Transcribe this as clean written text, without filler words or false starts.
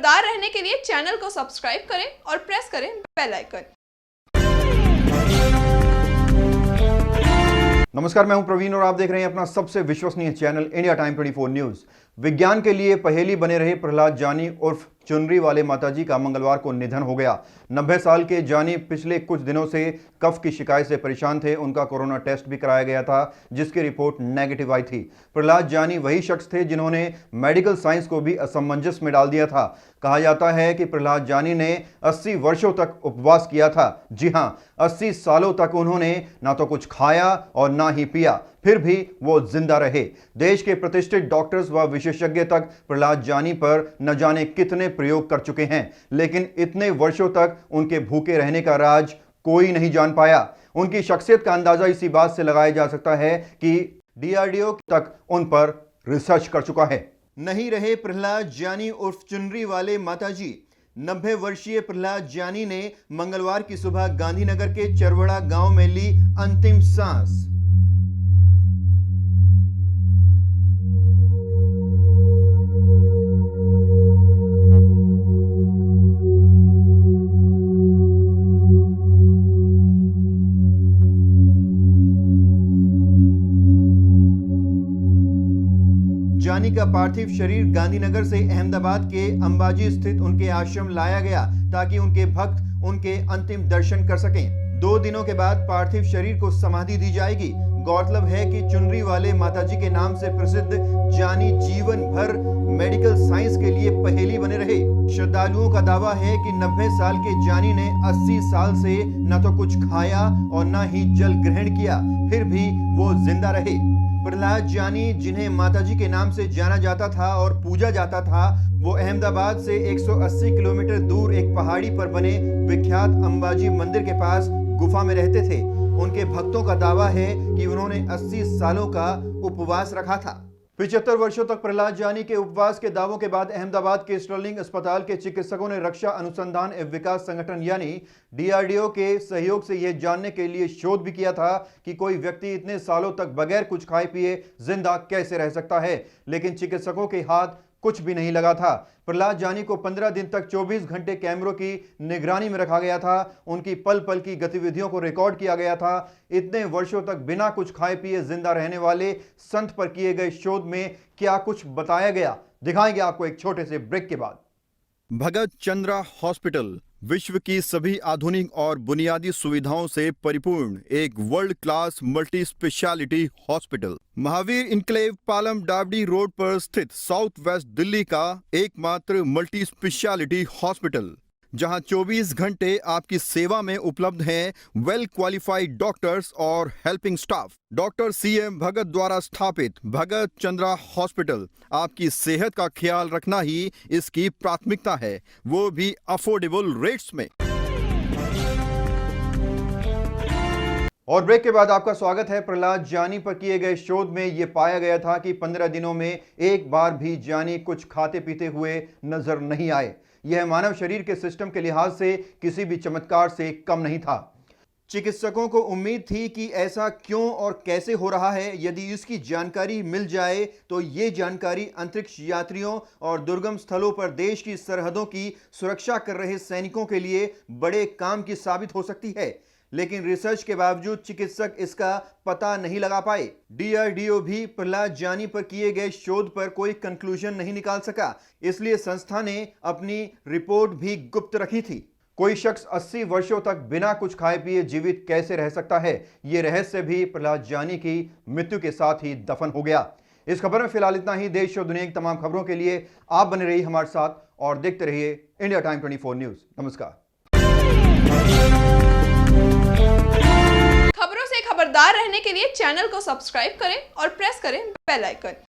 खबरदार रहने के लिए चैनल को सब्सक्राइब करें और प्रेस करें बेल आइकन। नमस्कार, मैं हूं प्रवीण और आप देख रहे हैं अपना सबसे विश्वसनीय चैनल इंडिया टाइम 24 न्यूज। विज्ञान के लिए पहेली बने रहे प्रहलाद जानी उर्फ चुनरी वाले माताजी का मंगलवार को निधन हो गया। 90 साल के जानी पिछले कुछ दिनों से कफ की शिकायत से परेशान थे। उनका कोरोना टेस्ट भी कराया गया था जिसकी रिपोर्ट नेगेटिव आई थी। प्रहलाद जानी वही शख्स थे जिन्होंने मेडिकल साइंस को भी असमंजस में डाल दिया था। कहा जाता है कि प्रहलाद जानी ने 80 वर्षों तक उपवास किया था। जी हां, 80 सालों तक उन्होंने ना तो कुछ खाया और ना ही पिया, फिर भी वो जिंदा रहे। देश के प्रतिष्ठित डॉक्टर्स व विशेषज्ञ तक प्रहलाद जानी पर न जाने कितने प्रयोग कर चुके हैं, लेकिन इतने वर्षों तक उनके भूखे रहने का राज कोई नहीं जान पाया। उनकी शख्सियत का अंदाजा इसी बात से लगाया जा सकता है कि DRDO तक उन पर रिसर्च कर चुका है। नहीं रहे प्रहलाद जानी उर्फ चुनरी वाले माताजी। 90 वर्षीय प्रहलाद जानी ने मंगलवार की सुबह गांधीनगर के चरवड़ा गांव में ली अंतिम सांस। जानी का पार्थिव शरीर गांधीनगर से अहमदाबाद के अंबाजी स्थित उनके आश्रम लाया गया ताकि उनके भक्त उनके अंतिम दर्शन कर सकें। 2 दिनों के बाद पार्थिव शरीर को समाधि दी जाएगी। गौरतलब है कि चुनरी वाले माताजी के नाम से प्रसिद्ध जानी जीवन भर मेडिकल साइंस के लिए पहेली बने रहे। श्रद्धालुओं का दावा है कि 90 साल के जानी ने 80 साल से न तो कुछ खाया और न ही जल ग्रहण किया, फिर भी वो जिंदा रहे। प्रहलाद जानी, जिन्हें माताजी के नाम से जाना जाता था और पूजा जाता था, वो अहमदाबाद से 180 किलोमीटर दूर एक पहाड़ी पर बने विख्यात अंबाजी मंदिर के पास गुफा में रहते थे। उनके भक्तों का दावा है कि उन्होंने 80 सालों का उपवास रखा था। 75 वर्षों तक प्रहलाद जानी के उपवास के दावों के बाद अहमदाबाद के स्टर्लिंग अस्पताल के चिकित्सकों ने रक्षा अनुसंधान एवं विकास संगठन यानी DRDO के सहयोग से यह जानने के लिए शोध भी किया था कि कोई व्यक्ति इतने सालों तक बगैर कुछ खाए पिए जिंदा कैसे रह सकता है, लेकिन चिकित्सकों के हाथ कुछ भी नहीं लगा था। प्रहलाद जानी को 15 दिन तक 24 घंटे कैमरों की निगरानी में रखा गया था। उनकी पल पल की गतिविधियों को रिकॉर्ड किया गया था। इतने वर्षों तक बिना कुछ खाए पिए जिंदा रहने वाले संत पर किए गए शोध में क्या कुछ बताया गया, दिखाएंगे आपको एक छोटे से ब्रेक के बाद। भगत चंद्रा हॉस्पिटल विश्व की सभी आधुनिक और बुनियादी सुविधाओं से परिपूर्ण एक world class multi speciality hospital, Mahavir enclave Palam डावडी रोड पर स्थित साउथ वेस्ट दिल्ली का एकमात्र मल्टी स्पेशलिटी हॉस्पिटल, जहां 24 घंटे आपकी सेवा में उपलब्ध हैं वेल क्वालिफाइड डॉक्टर्स और हेल्पिंग स्टाफ। डॉक्टर CM भगत द्वारा स्थापित भगत चंद्रा हॉस्पिटल आपकी सेहत का ख्याल रखना ही इसकी प्राथमिकता है, वो भी अफोर्डेबल रेट्स में। और ब्रेक के बाद आपका स्वागत है। प्रहलाद जानी पर किए गए शोध में यह पाया गया था कि 15 दिनों में एक बार भी जानी कुछ खाते पीते हुए नजर नहीं आए। यह मानव शरीर के सिस्टम के लिहाज से किसी भी चमत्कार से कम नहीं था। चिकित्सकों को उम्मीद थी कि ऐसा क्यों और कैसे हो रहा है। यदि इसकी जानकारी मिल जाए तो ये जानकारी अंतरिक्ष यात्रियों और दुर्गम स्थलों पर देश की सरहदों की सुरक्षा कर रहे सैनिकों के लिए बड़े काम की साबित हो सकती है, लेकिन रिसर्च के बावजूद चिकित्सक इसका पता नहीं लगा पाए। DRDO भी प्रहलाद जानी पर किए गए शोध पर कोई कंक्लूजन नहीं निकाल सका, इसलिए संस्था ने अपनी रिपोर्ट भी गुप्त रखी थी। कोई शख्स 80 वर्षों तक बिना कुछ खाए पिए जीवित कैसे रह सकता है, ये रहस्य भी प्रहलाद जानी की मृत्यु के साथ ही दफन हो गया। इस खबर में फिलहाल इतना ही। देश और दुनिया की तमाम खबरों के लिए आप बने रहिए हमारे साथ और देखते रहिए इंडिया टाइम 24 न्यूज। नमस्कार। खबरों से खबरदार रहने के लिए चैनल को सब्सक्राइब करें और प्रेस करें बेल आइकन।